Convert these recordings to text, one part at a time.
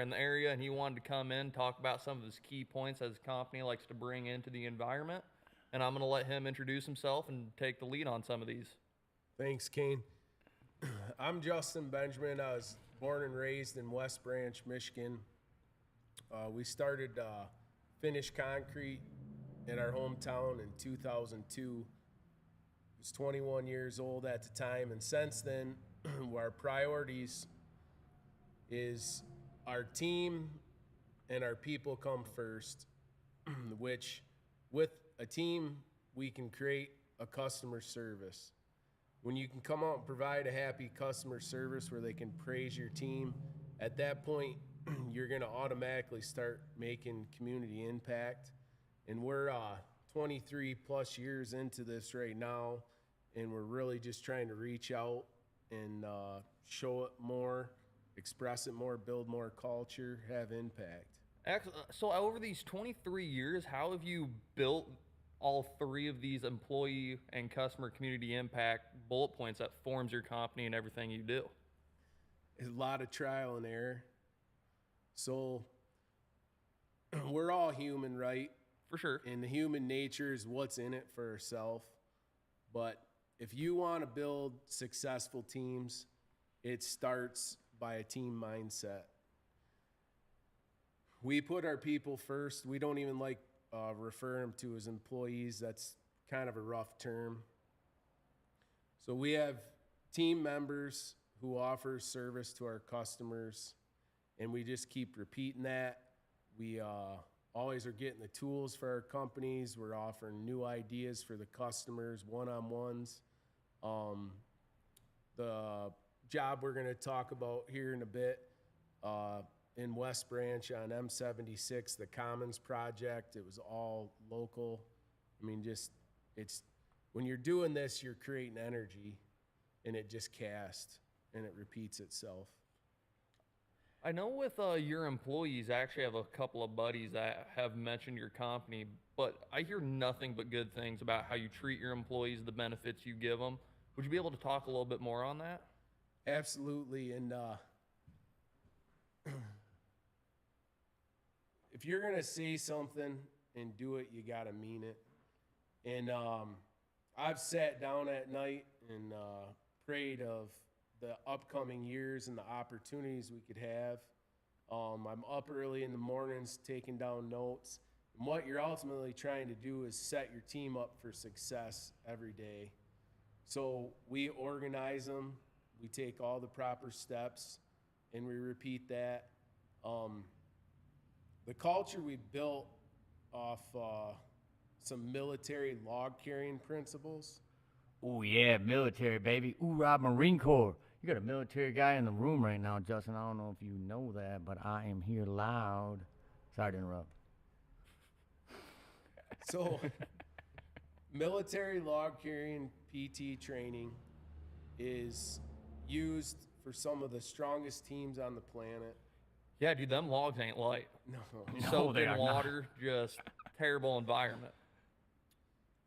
in the area, and he wanted to come in, talk about some of his key points that his company likes to bring into the environment. And I'm going to let him introduce himself and take the lead on some of these. Thanks, Kane. I'm Justin Benjamin. I was born and raised in West Branch, Michigan. We started Finish Concrete in our hometown in 2002. I was 21 years old at the time, and since then, our priorities is our team and our people come first, which with a team, we can create a customer service. When you can come out and provide a happy customer service where they can praise your team, at that point, you're going to automatically start making community impact. And we're 23 plus years into this right now, and we're really just trying to reach out and show it more, express it more, build more culture, have impact. So over these 23 years, how have you built all three of these employee and customer community impact bullet points that forms your company and everything you do? A lot of trial and error. So we're all human, right? For sure. And the human nature is what's in it for ourselves. But if you want to build successful teams, it starts by a team mindset. We put our people first. We don't even like refer them to as employees. That's kind of a rough term. So we have team members who offer service to our customers, and we just keep repeating that. We always are getting the tools for our companies. We're offering new ideas for the customers, one-on-ones. The job we're going to talk about here in a bit in West Branch on M76, the Commons project, it was all local. I mean, it's when you're doing this, you're creating energy, and it just casts, and it repeats itself. I know with your employees, I actually have a couple of buddies that have mentioned your company, but I hear nothing but good things about how you treat your employees, the benefits you give them. Would you be able to talk a little bit more on that? Absolutely. And if you're going to say something and do it, you got to mean it. And I've sat down at night and prayed of the upcoming years and the opportunities we could have. I'm up early in the mornings taking down notes. And what you're ultimately trying to do is set your team up for success every day. So we organize them, we take all the proper steps, and we repeat that. The culture we built off some military log carrying principles. Oh, yeah, military, baby. Hoorah, Marine Corps. You got a military guy in the room right now, Justin. I don't know if you know that, but I am here loud. Sorry to interrupt. So, military log carrying PT training is used for some of the strongest teams on the planet. Yeah, dude, them logs ain't light. No. Soaked they in are not. water, just terrible environment.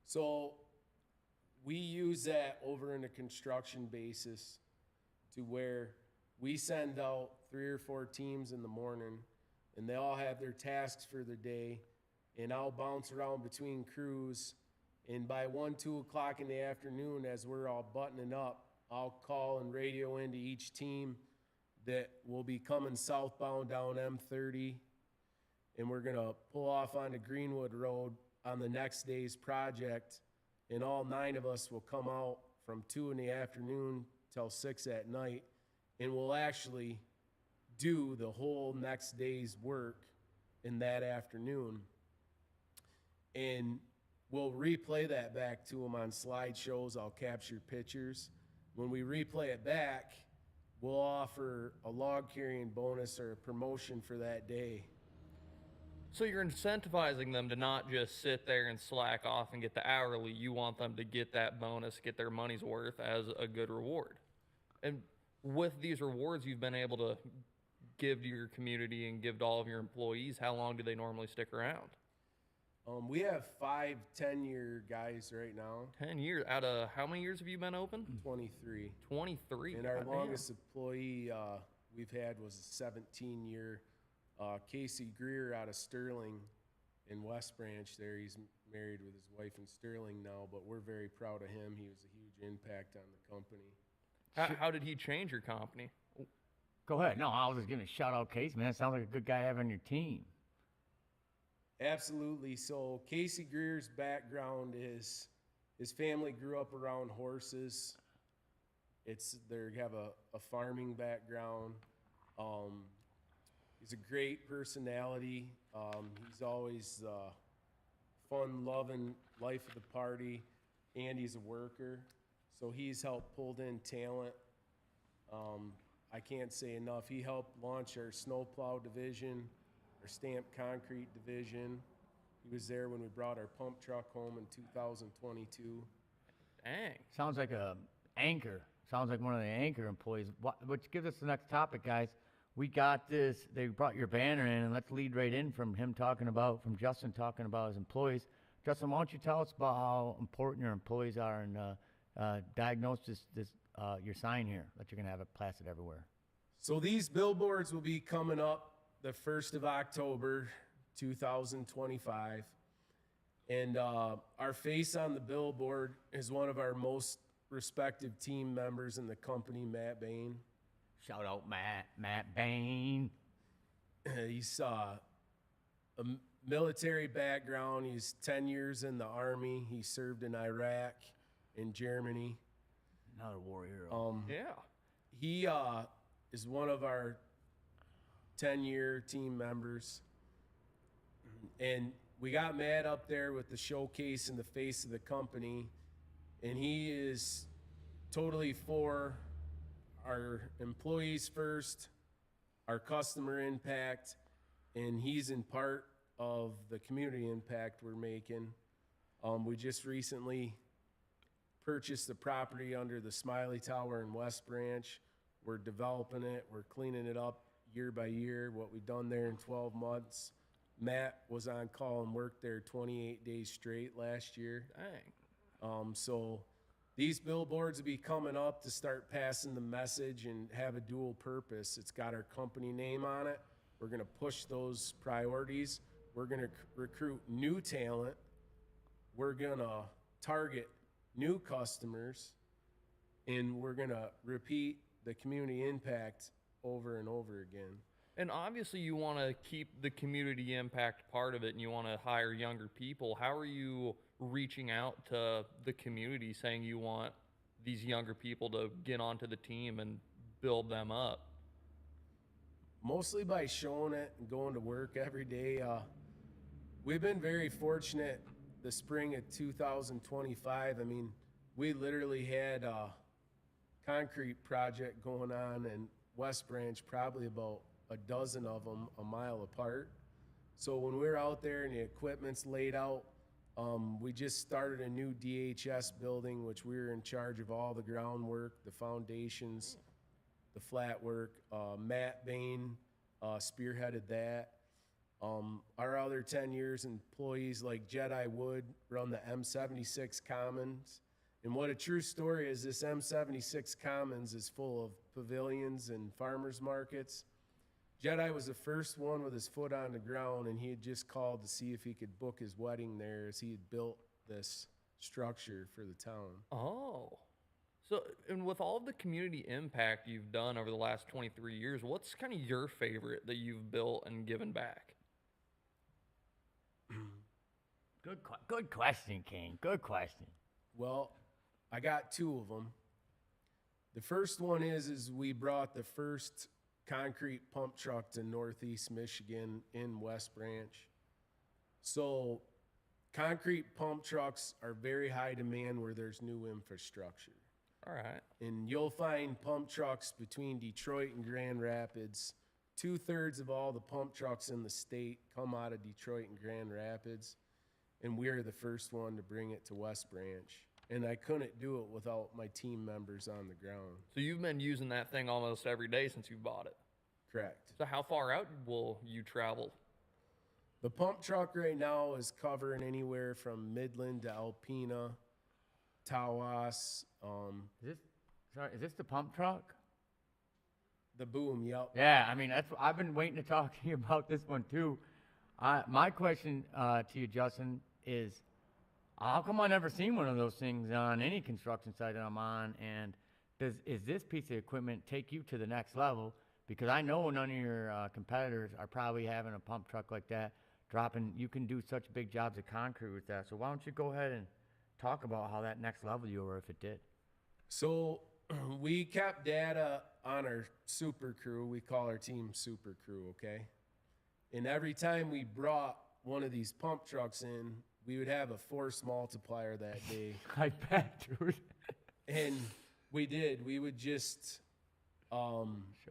So we use that over in a construction basis to where we send out 3 or 4 teams in the morning, and they all have their tasks for the day, and I'll bounce around between crews, and by 1, 2 o'clock in the afternoon, as we're all buttoning up, I'll call and radio into each team that will be coming southbound down M30, and we're going to pull off onto Greenwood Road on the next day's project, and all 9 of us will come out from 2 in the afternoon till 6 at night, and we'll actually do the whole next day's work in that afternoon. And we'll replay that back to them on slideshows. I'll capture pictures. When we replay it back, we'll offer a log carrying bonus or a promotion for that day. So you're incentivizing them to not just sit there and slack off and get the hourly. You want them to get that bonus, get their money's worth as a good reward. And with these rewards you've been able to give to your community and give to all of your employees, how long do they normally stick around? We have 5 10-year guys right now. 10 years. Out of how many years have you been open? 23. 23. And our Goddamn. longest employee we've had was a 17-year Casey Greer out of Sterling in West Branch there. He's married with his wife in Sterling now, but we're very proud of him. He was a huge impact on the company. How did he change your company? Go ahead. No, I was just giving a shout out Case, man. Sounds like a good guy having your team. Absolutely. So Casey Greer's background is his family grew up around horses. They have a farming background. He's a great personality. He's always fun loving, life of the party, and he's a worker. So he's helped pulled in talent. I can't say enough. He helped launch our snowplow division, our stamped concrete division. He was there when we brought our pump truck home in 2022. Dang. Sounds like a anchor. Sounds like one of the anchor employees. Which gives us the next topic, guys. We got this. They brought your banner in, and let's lead right in from Justin talking about his employees. Justin, why don't you tell us about how important your employees are and diagnose your sign here that you're going to have it plastered everywhere. So these billboards will be coming up the 1st of October, 2025. And our face on the billboard is one of our most respected team members in the company, Matt Bain. Shout out Matt Bain. He's a military background. He's 10 years in the Army. He served in Iraq, in Germany. Another war hero. Yeah. He is one of our 10-year team members. And we got Matt up there with the showcase in the face of the company. And he is totally for our employees first, our customer impact, and he's in part of the community impact we're making. We just recently purchased the property under the Smiley Tower in West Branch. We're developing it. We're cleaning it up year by year, what we've done there in 12 months. Matt was on call and worked there 28 days straight last year. Dang. So these billboards will be coming up to start passing the message and have a dual purpose. It's got our company name on it. We're going to push those priorities. We're going to recruit new talent. We're going to target new customers, and we're going to repeat the community impact over and over again. And obviously you want to keep the community impact part of it and you want to hire younger people. How are you reaching out to the community saying you want these younger people to get onto the team and build them up? Mostly by showing it and going to work every day. We've been very fortunate the spring of 2025. I mean, we literally had a concrete project going on in West Branch, probably about a dozen of them a mile apart. So when we're out there and the equipment's laid out, we just started a new DHS building, which we were in charge of all the groundwork, the foundations, the flat work. Matt Bain spearheaded that. Our other 10 years employees like Jedi Wood run the M76 Commons. And what a true story is, this M76 Commons is full of pavilions and farmers markets. Jedi was the first one with his foot on the ground, and he had just called to see if he could book his wedding there as he had built this structure for the town. Oh. So, and with all the community impact you've done over the last 23 years, what's kind of your favorite that you've built and given back? Good question, King. Good question. Well, I got two of them. The first one is we brought the first concrete pump truck to Northeast Michigan in West Branch. So concrete pump trucks are very high demand where there's new infrastructure. All right. And you'll find pump trucks between Detroit and Grand Rapids. 2/3 of all the pump trucks in the state come out of Detroit and Grand Rapids. And we're the first one to bring it to West Branch. And I couldn't do it without my team members on the ground. So you've been using that thing almost every day since you bought it. Correct. So how far out will you travel? The pump truck right now is covering anywhere from Midland to Alpena, Tawas. Is this the pump truck? The boom, yep. Yeah, I mean, I've been waiting to talk to you about this one too. My question to you, Justin, is how come I never seen one of those things on any construction site that I'm on? And is this piece of equipment take you to the next level? Because I know none of your competitors are probably having a pump truck like that dropping. You can do such big jobs of concrete with that. So why don't you go ahead and talk about how that next level you were, if it did? So we kept data on our super crew. We call our team super crew, okay? And every time we brought one of these pump trucks in, we would have a force multiplier that day. I bet, dude. And we did. We would just, Show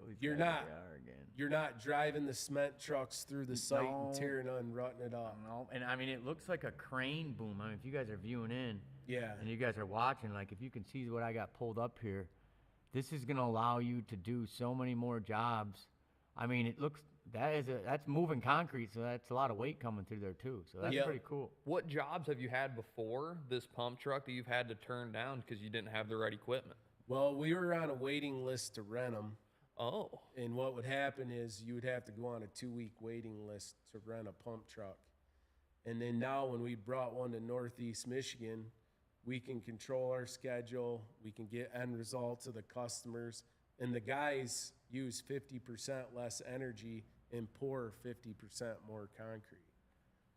these you're guys not, who they are again. you're not driving the cement trucks through the site No. and tearing it and rutting it up. No, and I mean, it looks like a crane boom. I mean, if you guys are viewing in Yeah. and you guys are watching, like if you can see what I got pulled up here, this is gonna allow you to do so many more jobs. I mean, it looks that's moving concrete, so that's a lot of weight coming through there too. So that's Yep. pretty cool. What jobs have you had before this pump truck that you've had to turn down because you didn't have the right equipment? Well, we were on a waiting list to rent them. Oh, And what would happen is you would have to go on a 2-week waiting list to rent a pump truck. And then now when we brought one to Northeast Michigan, we can control our schedule. We can get end result to the customers. And the guys use 50% less energy and pour 50% more concrete.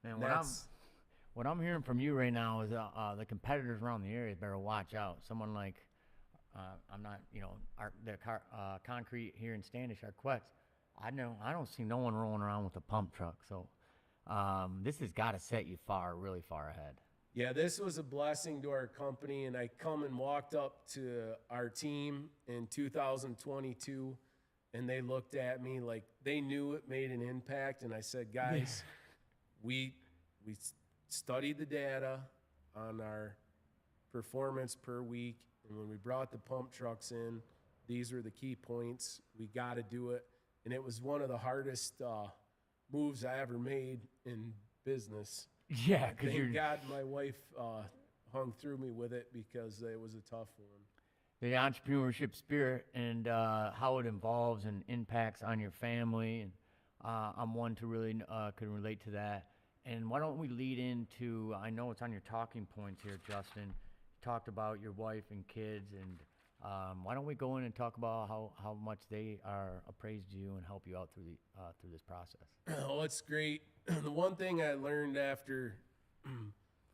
Man, That's, what I'm hearing from you right now is the competitors around the area better watch out. Someone like I'm not, concrete here in Standish, Arquettes. I don't see no one rolling around with a pump truck. So this has got to set you really far ahead. yeah, this was a blessing to our company. And I come and walked up to our team in 2022, and they looked at me like they knew it made an impact. And I said, guys, we studied the data on our performance per week. And when we brought the pump trucks in, these were the key points. We got to do it. And it was one of the hardest moves I ever made in business. Yeah, because Thank God my wife hung through me with it because it was a tough one. the entrepreneurship spirit and how it involves and impacts on your family. And I'm one to really could relate to that. And why don't we lead into, I know it's on your talking points here, Justin. You talked about your wife and kids, and why don't we go in and talk about how much they are appraised to you and help you out through this process. Oh, it's great. The one thing I learned after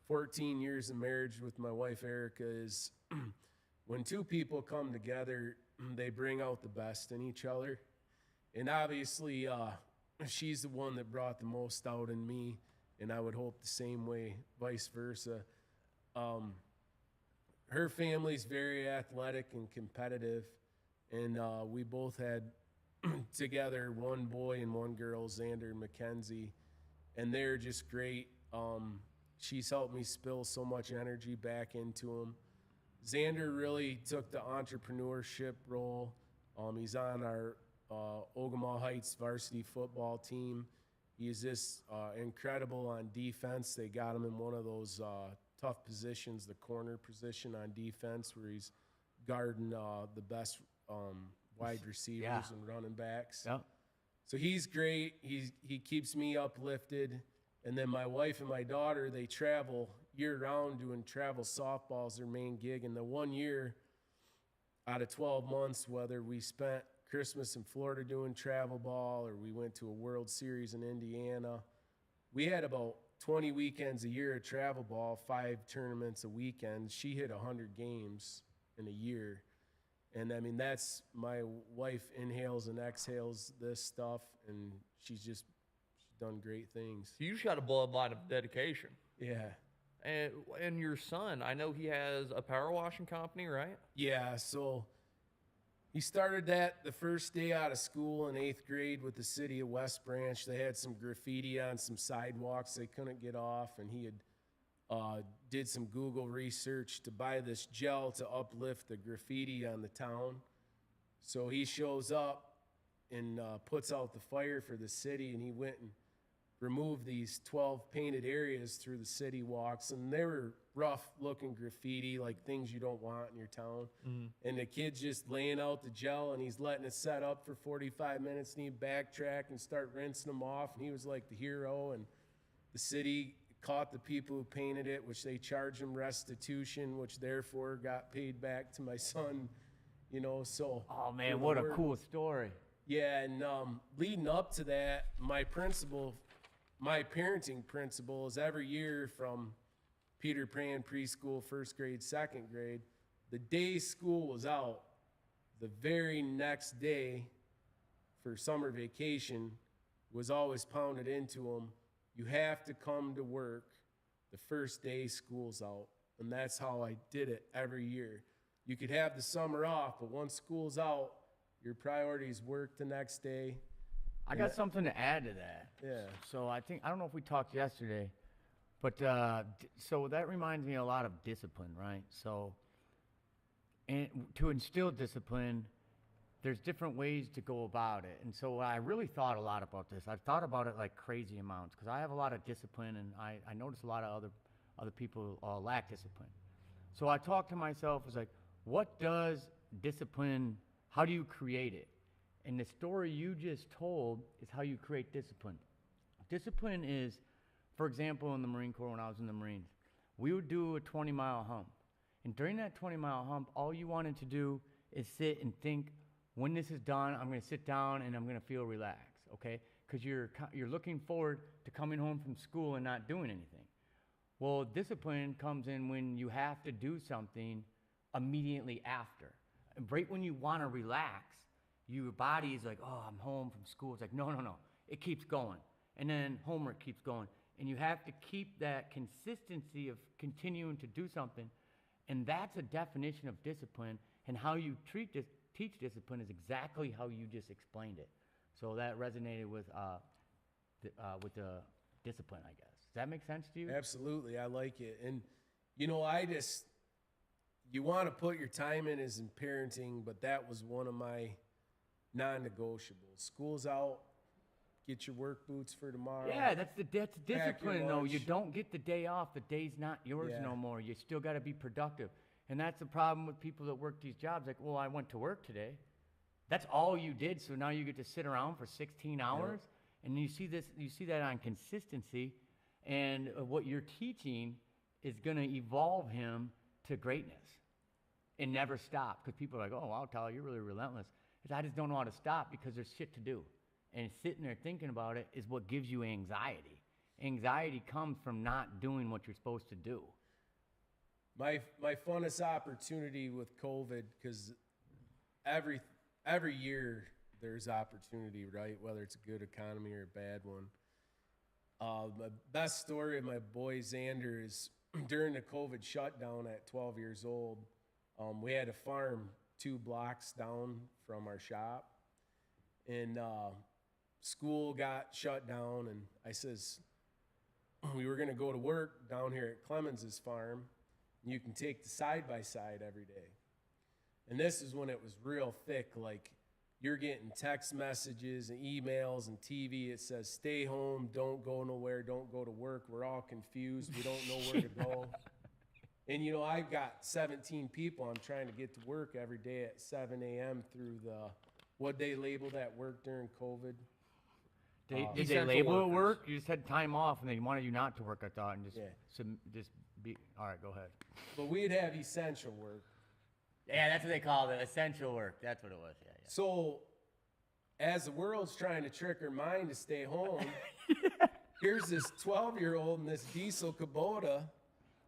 14 years of marriage with my wife, Erica, is when two people come together, they bring out the best in each other. And obviously, she's the one that brought the most out in me, and I would hope the same way, vice versa. Her family's very athletic and competitive, and we both had together one boy and one girl, Xander and Mackenzie, and they're just great. She's helped me spill so much energy back into them. Xander really took the entrepreneurship role. He's on our Ogama Heights varsity football team. He is just incredible on defense. They got him in one of those tough positions, the corner position on defense, where he's guarding the best wide receivers Yeah. and running backs. Yep. So he's great. He keeps me uplifted. And then my wife and my daughter, they travel year-round doing travel softball as their main gig. And the 1 year out of 12 months, whether we spent Christmas in Florida doing travel ball or we went to a World Series in Indiana, we had about 20 weekends a year of travel ball, 5 tournaments a weekend. She hit 100 games in a year. And I mean, that's, my wife inhales and exhales this stuff, and she's done great things. you just got a bloodline of dedication. Yeah. And your son, I know he has a power washing company, right? Yeah, so he started that the first day out of school in 8th grade with the city of West Branch. They had some graffiti on some sidewalks they couldn't get off, and he had did some Google research to buy this gel to uplift the graffiti on the town. So he shows up and puts out the fire for the city, and he went and remove these 12 painted areas through the city walks, and they were rough looking graffiti, like things you don't want in your town. And the kid's just laying out the gel, and he's letting it set up for 45 minutes, and he'd backtrack and start rinsing them off, and he was like the hero. And the city caught the people who painted it, which they charged him restitution, which therefore got paid back to my son, so. Oh, for man, the what a work. cool story. Yeah, and leading up to that, my parenting principle is every year from Peter Pan preschool, first grade, second grade, the day school was out, the very next day for summer vacation was always pounded into them. You have to come to work the first day school's out. And that's how I did it every year. You could have the summer off, but once school's out, your priorities work the next day. I got something to add to that. Yeah. So I don't know if we talked yesterday, but so that reminds me a lot of discipline, right? So, and to instill discipline, there's different ways to go about it. And so I really thought a lot about this. I've thought about it like crazy amounts because I have a lot of discipline, and I notice a lot of other people lack discipline. So I talked to myself, was like, what does discipline, how do you create it? And the story you just told is how you create discipline. Discipline is, for example, in the Marine Corps, when I was in the Marines, we would do a 20-mile hump. And during that 20-mile hump, all you wanted to do is sit and think, when this is done, I'm going to sit down and I'm going to feel relaxed, okay? Because you're looking forward to coming home from school and not doing anything. Well, discipline comes in when you have to do something immediately after. And right when you want to relax, your body is like, oh, I'm home from school. It's like, no. It keeps going. And then homework keeps going. And you have to keep that consistency of continuing to do something. And that's a definition of discipline. And how you teach discipline is exactly how you just explained it. So that resonated with the discipline, I guess. Does that make sense to you? Absolutely. I like it. And, you want to put your time in as in parenting, but that was one of my non-negotiables. School's out. Get your work boots for tomorrow. Yeah, that's discipline, though. You lunch. don't get the day off. The day's not yours Yeah. no more. You still got to be productive. And that's the problem with people that work these jobs. Like, well, I went to work today. That's all you did, so now you get to sit around for 16 hours. And you see that on consistency. And what you're teaching is going to evolve him to greatness and never stop. Because people are like, oh, wow, Tyler, you're really relentless. I just don't know how to stop because there's shit to do. And sitting there thinking about it is what gives you anxiety. Anxiety comes from not doing what you're supposed to do. My funnest opportunity with COVID, because every year there's opportunity, right? Whether it's a good economy or a bad one. My best story of my boy Xander is during the COVID shutdown at 12 years old. We had a farm 2 blocks down from our shop, and school got shut down. And I says we were gonna go to work down here at Clemens's farm. You can take the side-by-side every day. And this is when it was real thick, like you're getting text messages and emails and TV. It says, stay home, don't go nowhere, don't go to work. We're all confused. We don't know where to go. And, I've got 17 people I'm trying to get to work every day at 7 a.m. through what they labeled at work during COVID. Did they Essential label it workers. work? You just had time off, and they wanted you not to work, I thought, and just Yeah. be. All right, go ahead. But we'd have essential work. Yeah, that's what they called it, essential work. That's what it was. Yeah. So, as the world's trying to trick her mind to stay home, here's this 12-year-old in this diesel Kubota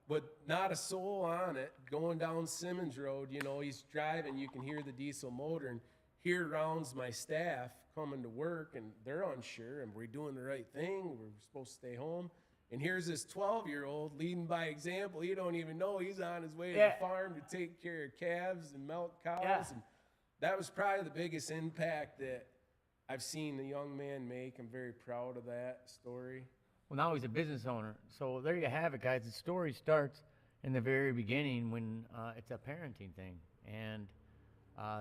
with not a soul on it going down Simmons Road. He's driving, you can hear the diesel motor, and here rounds my staff coming to work, and they're unsure, and we're doing the right thing. We're supposed to stay home. And here's this 12-year-old leading by example. He don't even know he's on his way to Yeah. the farm to take care of calves and milk cows. Yeah. And that was probably the biggest impact that I've seen the young man make. I'm very proud of that story. Well, now he's a business owner. So there you have it, guys. The story starts in the very beginning when it's a parenting thing. And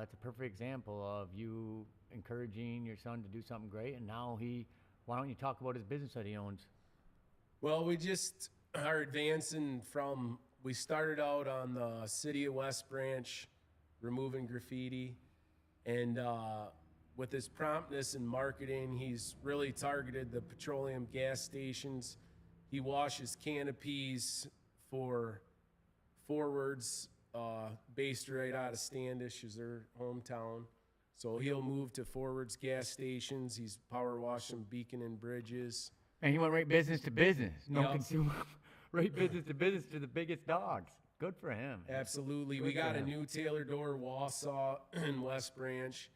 it's a perfect example of you encouraging your son to do something great. And now he why don't you talk about his business that he owns? Well, we just are advancing from, we started out on the City of West Branch, removing graffiti. And with his promptness in marketing, he's really targeted the petroleum gas stations. He washes canopies for Forwards, based right out of Standish, is their hometown. So he'll move to Forwards gas stations. He's power washing Beacon and Bridges. And he went right business to business. No Yep. consumer, right business to business to the biggest dogs. Good for him. Absolutely. Good We for got a him. new Taylor door wall saw in West Branch.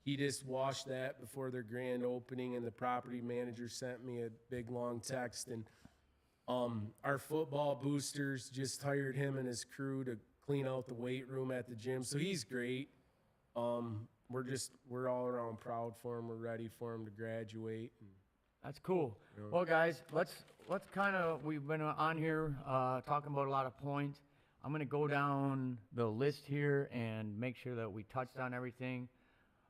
He just washed that before their grand opening, and the property manager sent me a big long text. And our football boosters just hired him and his crew to clean out the weight room at the gym. So he's great. We're all around proud for him. We're ready for him to graduate. And That's cool. Well, guys, let's kind of, we've been on here talking about a lot of points. I'm going to go down the list here and make sure that we touched on everything.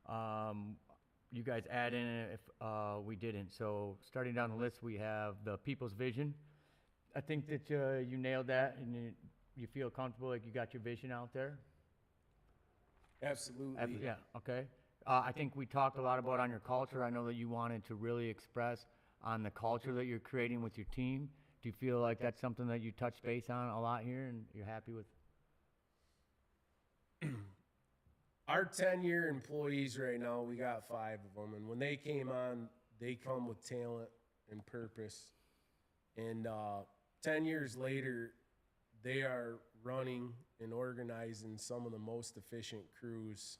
You guys add in it if we didn't. So starting down the list, we have the people's vision. I think that you nailed that, and you feel comfortable like you got your vision out there. absolutely. Yeah, okay. I think we talked a lot about on your culture. I know that you wanted to really express on the culture that you're creating with your team. Do you feel like that's something that you touch base on a lot here and you're happy with? Our 10-year employees right now, we got 5 of them. And when they came on, they come with talent and purpose. And 10 years later, they are running and organizing some of the most efficient crews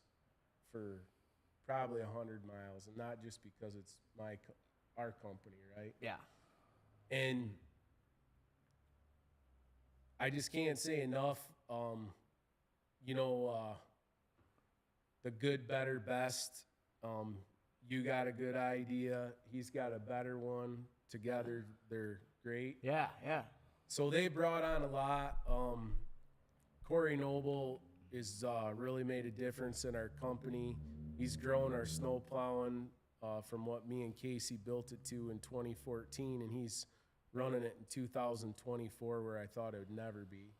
for probably 100 miles. And not just because it's our company, right? Yeah. And I just can't say enough. The good, better, best. You got a good idea. He's got a better one. Together, they're great. Yeah, yeah. So they brought on a lot. Corey Noble is really made a difference in our company. He's grown our snow plowing from what me and Casey built it to in 2014, and he's running it in 2024 where I thought it would never be.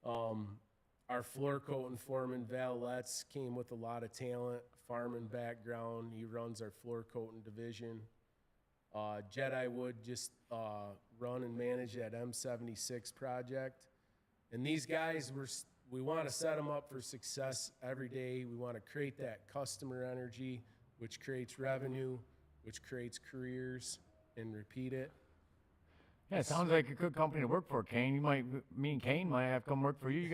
Our floor coating foreman, Val Letts, came with a lot of talent, farming background. He runs our floor coating division. Jedi Wood just run and manage that M76 project. And these guys, we want to set them up for success every day. We want to create that customer energy, which creates revenue, which creates careers, and repeat it. Yeah, it sounds like a good company to work for, Kane. Me and Kane might have to come work for you.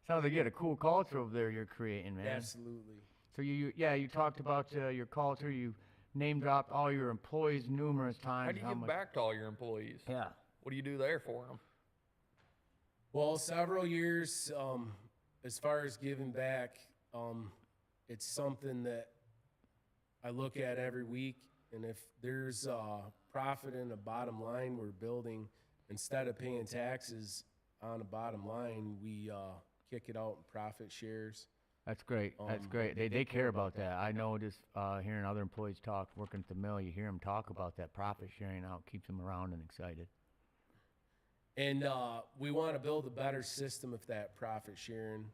Sounds like you got a cool culture over there you're creating, man. Absolutely. So you talked about your culture. You name dropped all your employees numerous times. How do you give back to all your employees? Yeah. What do you do there for them? Well, several years, as far as giving back, it's something that I look at every week. And if there's profit in the bottom line we're building, instead of paying taxes on the bottom line, we kick it out in profit shares. That's great. That's great. They care about that. I know just hearing other employees talk, working at the mill, you hear them talk about that profit sharing out, keeps them around and excited. And we want to build a better system of that profit sharing.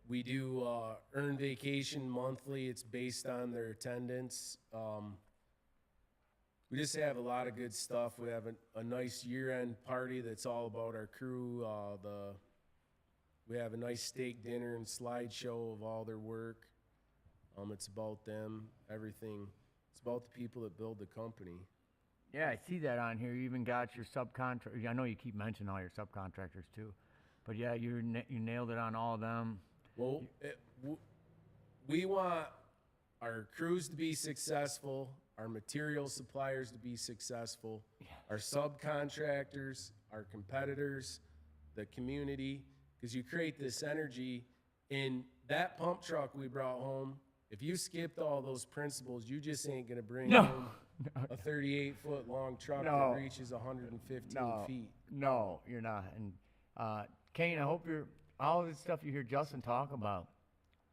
We do earn vacation monthly. It's based on their attendance. We just have a lot of good stuff. We have a nice year-end party that's all about our crew. We have a nice steak dinner and slideshow of all their work. It's about them, everything. It's about the people that build the company. Yeah, I see that on here. You even got your subcontractors. I know you keep mentioning all your subcontractors too, but yeah, you nailed it on all of them. Well, we want our crews to be successful, our material suppliers to be successful, our subcontractors, our competitors, the community, because you create this energy. In that pump truck we brought home, if you skipped all those principles, you just ain't going to bring home a 38-foot long truck that reaches 115 feet. No, you're not. And Kane, I hope all this stuff you hear Justin talk about,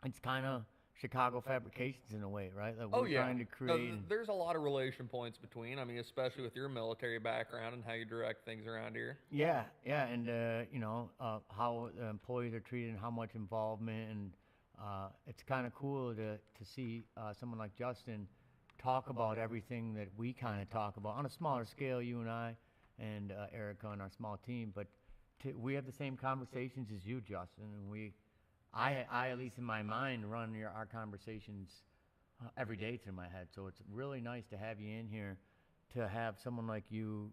it's kind of Chicago Fabrications in a way, right? That Oh we're yeah, trying to No, create. and- there's a lot of relation points between. I mean, especially with your military background and how you direct things around here. Yeah, yeah, and how the employees are treated and how much involvement, and it's kind of cool to see someone like Justin talk about everything that we kind of talk about on a smaller scale, you and I, and Erica and our small team, but we have the same conversations as you, Justin, and I at least in my mind run our conversations every day through my head. So it's really nice to have you in here, to have someone like you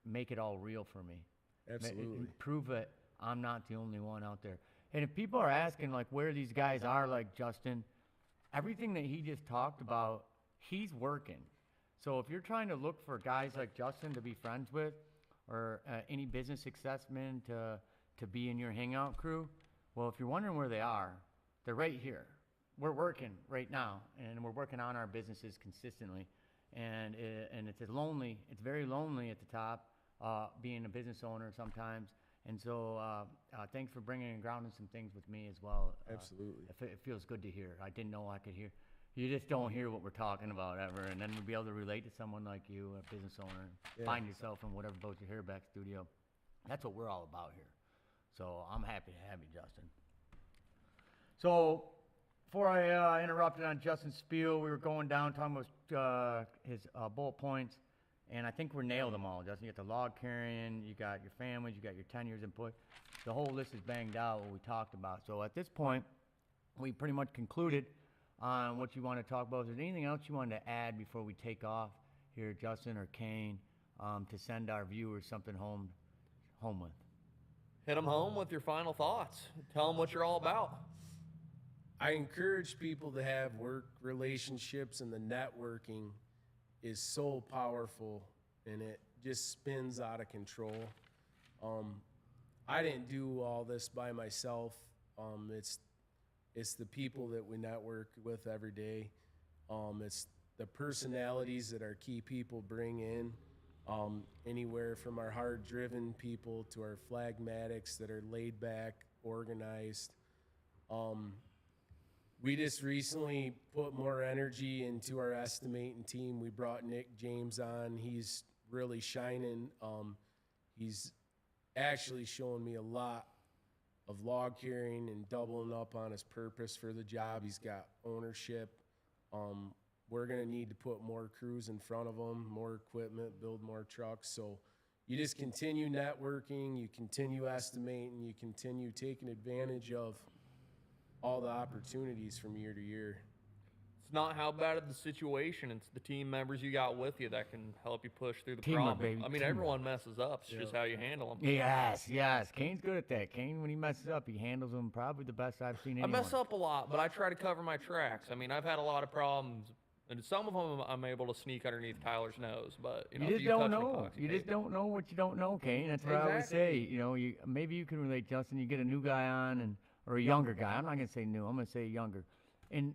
make it all real for me. Absolutely. Prove that I'm not the only one out there. And if people are asking like where these guys are, like Justin, everything that he just talked about, he's working. So if you're trying to look for guys like Justin to be friends with, or any business successmen to be in your hangout crew, well, if you're wondering where they are, they're right here. We're working right now, and we're working on our businesses consistently. And it's very lonely at the top, being a business owner sometimes. And so thanks for bringing and grounding some things with me as well. Absolutely. It feels good to hear. I didn't know I could hear. You just don't hear what we're talking about ever, and then we'll be able to relate to someone like you, a business owner, and find yourself in whatever boat your hair back studio. That's what we're all about here. So I'm happy to have you, Justin. So before I interrupted on Justin's spiel, we were going down talking about his bullet points, and I think we nailed them all, Justin. You got the log carrying, you got your families, you got your 10 years input. The whole list is banged out, what we talked about. So at this point, we pretty much concluded on what you want to talk about. Is there anything else you wanted to add before we take off here, Justin or Kane, to send our viewers something home with? Hit them home with your final thoughts. Tell them what you're all about. I encourage people to have work relationships, and the networking is so powerful, and it just spins out of control. I didn't do all this by myself. It's the people that we network with every day. It's the personalities that our key people bring in, anywhere from our hard-driven people to our phlegmatics that are laid back, organized. We just recently put more energy into our estimating team. We brought Nick James on. He's really shining. He's actually showing me a lot of log carrying and doubling up on his purpose for the job. He's got ownership. We're going to need to put more crews in front of him, more equipment, build more trucks. So you just continue networking, you continue estimating, you continue taking advantage of all the opportunities from year to year. It's not how bad of the situation. It's the team members you got with you that can help you push through the Teamwork, problem. baby, I mean, teamwork. everyone messes up. It's just how you handle them. Yes. Kane's good at that. Kane, when he messes up, he handles them probably the best I've seen I anyone. mess up a lot, but I try to cover my tracks. I mean, I've had a lot of problems, and some of them I'm able to sneak underneath Tyler's nose. But You if just you don't touch an know. You just epoxy don't know what you don't know, Kane. That's what I always say. Exactly. Maybe you can relate, Justin. You get a new guy on, or a younger guy. I'm not gonna say new. I'm gonna say younger. And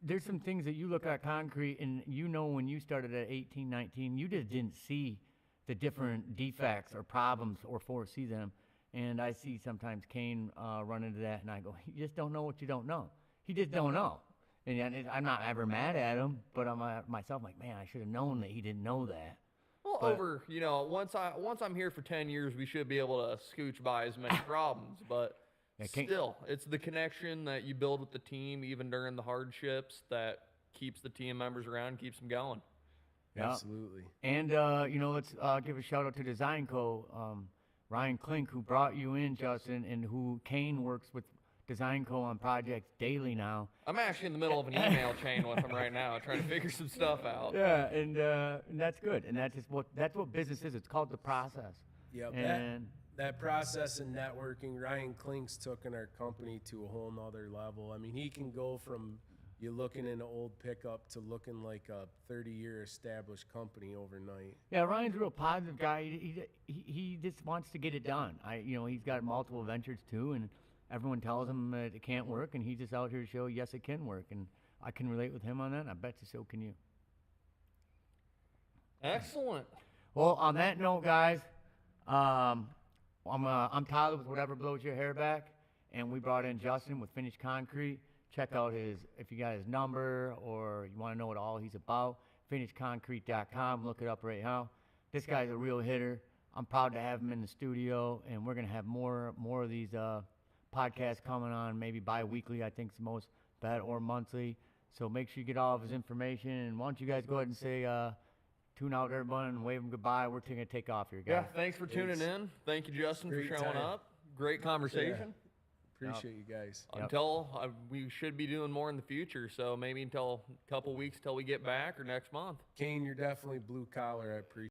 there's some things that you look at concrete, and when you started at 18, 19, you just didn't see the different defects or problems or foresee them. And I see sometimes Kane run into that, and I go, you just don't know what you don't know. He just don't know. And I'm not ever mad at him, but I'm myself like, man, I should have known that he didn't know that. Well, But- once I'm here for 10 years, we should be able to scooch by as many problems. But still, it's the connection that you build with the team, even during the hardships, that keeps the team members around, keeps them going. Yeah. Absolutely. And, let's give a shout out to Design Co. Ryan Klink, who brought you in, Justin, and who Kane works with Design Co. on projects daily now. I'm actually in the middle of an email chain with him right now, trying to figure some stuff out. Yeah, and that's good. And that's what business is. It's called the process. Yep. And That process and networking, Ryan Klink's took in our company to a whole nother level. I mean, he can go from you looking in an old pickup to looking like a 30-year established company overnight. yeah, Ryan's a real positive guy. He just wants to get it done. He's got multiple ventures too, and everyone tells him that it can't work, and he's just out here to show, yes, it can work. And I can relate with him on that, and I bet you so can you. Excellent. Well, on that note, guys, I'm Tyler with Whatever Blows Your Hair Back, And we brought in Justin with Finished Concrete. Check out if you got his number or you want to know what all he's about, finishedconcrete.com. Look it up right now. This guy's a real hitter. I'm proud to have him in the studio, and we're going to have more of these podcasts coming on, maybe bi-weekly, I think is the most bet, or monthly. So make sure you get all of his information. And why don't you guys go ahead and say, tune out everyone and wave them goodbye. We're going to take off here, Yeah, guys. thanks for tuning in. Thank you, Justin, Great for showing time. up. Great conversation. Appreciate you guys. Yep. Until we should be doing more in the future, so maybe until a couple weeks till we get back or next month. Kane, you're definitely blue collar. I appreciate